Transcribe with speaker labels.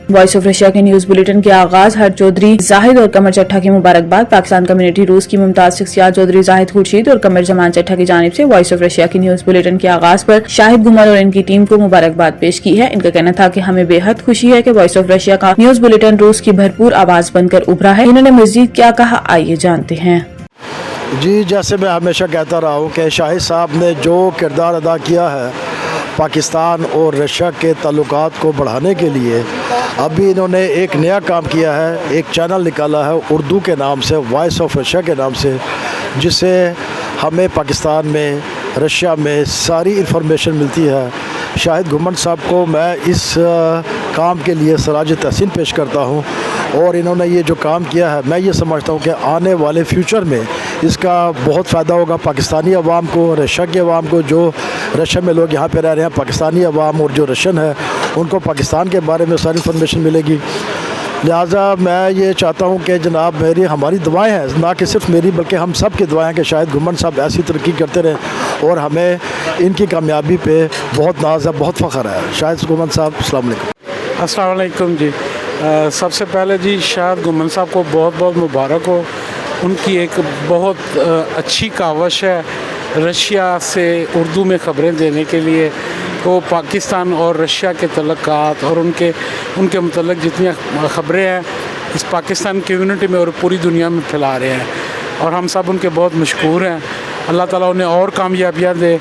Speaker 1: Voice of Russia के news bulletin के आगाज हर चौधरी जाहिद और कमर चट्ठा की मुबारकबाद। पाकिस्तान कम्युनिटी रूस की मुमताज शख्सियात चौधरी जाहिद खुर्शीद और कमर जमान चट्ठा की जानिब से वॉइस ऑफ रशिया की न्यूज बुलेटिन के आगाज पर शाहिद गुमर और इनकी टीम को मुबारकबाद पेश की है। इनका कहना था कि हमें बेहद खुशी है कि वॉइस ऑफ रशिया का न्यूज बुलेटिन रूस की भरपूर आवाज बनकर उभरा है। इन्होंने मजीद क्या कहा, आइए जानते हैं।
Speaker 2: जी, जैसे मैं हमेशा कहता रहा हूँ कि शाहिद साहब ने जो किरदार अदा किया है पाकिस्तान और रशिया के ताल्लुकात को बढ़ाने के लिए, अभी इन्होंने एक नया काम किया है, एक चैनल निकाला है उर्दू के नाम से, वॉइस ऑफ रशिया के नाम से, जिससे हमें पाकिस्तान में, रशिया में सारी इन्फॉर्मेशन मिलती है। शाहिद गुमर साहब को मैं इस काम के लिए सराज तहसीन पेश करता हूँ और इन्होंने ये जो काम किया है, मैं ये समझता हूँ कि आने वाले फ्यूचर में इसका बहुत फ़ायदा होगा पाकिस्तानी अवाम को, रशिया के अवाम को। जो रशिया में लोग यहाँ पे रह रहे हैं, पाकिस्तानी अवाम और जो रशियन है, उनको पाकिस्तान के बारे में सारी इन्फॉर्मेशन मिलेगी। लिहाजा मैं ये चाहता हूँ कि जनाब हमारी दुआएं हैं, ना कि सिर्फ मेरी बल्कि हम सब की दुआएं हैं कि शाहिद गुमर साहब ऐसी तरक्की करते रहें और हमें इनकी कामयाबी पे बहुत नाज है, बहुत फ़ख्र है। शाहिद गुमर साहब, अस्सलाम वालेकुम।
Speaker 3: जी, सबसे पहले जी शाहिद गुमर साहब को बहुत बहुत मुबारक हो। उनकी एक बहुत अच्छी कावश है रशिया से उर्दू में ख़बरें देने के लिए। वो पाकिस्तान और रशिया के तल्लुकात और उनके मतलब जितनी ख़बरें हैं इस पाकिस्तान कम्युनिटी में और पूरी दुनिया में फैला रहे हैं और हम सब उनके बहुत मशहूर हैं। अल्लाह ताला उन्हें और कामयाबियाँ दे।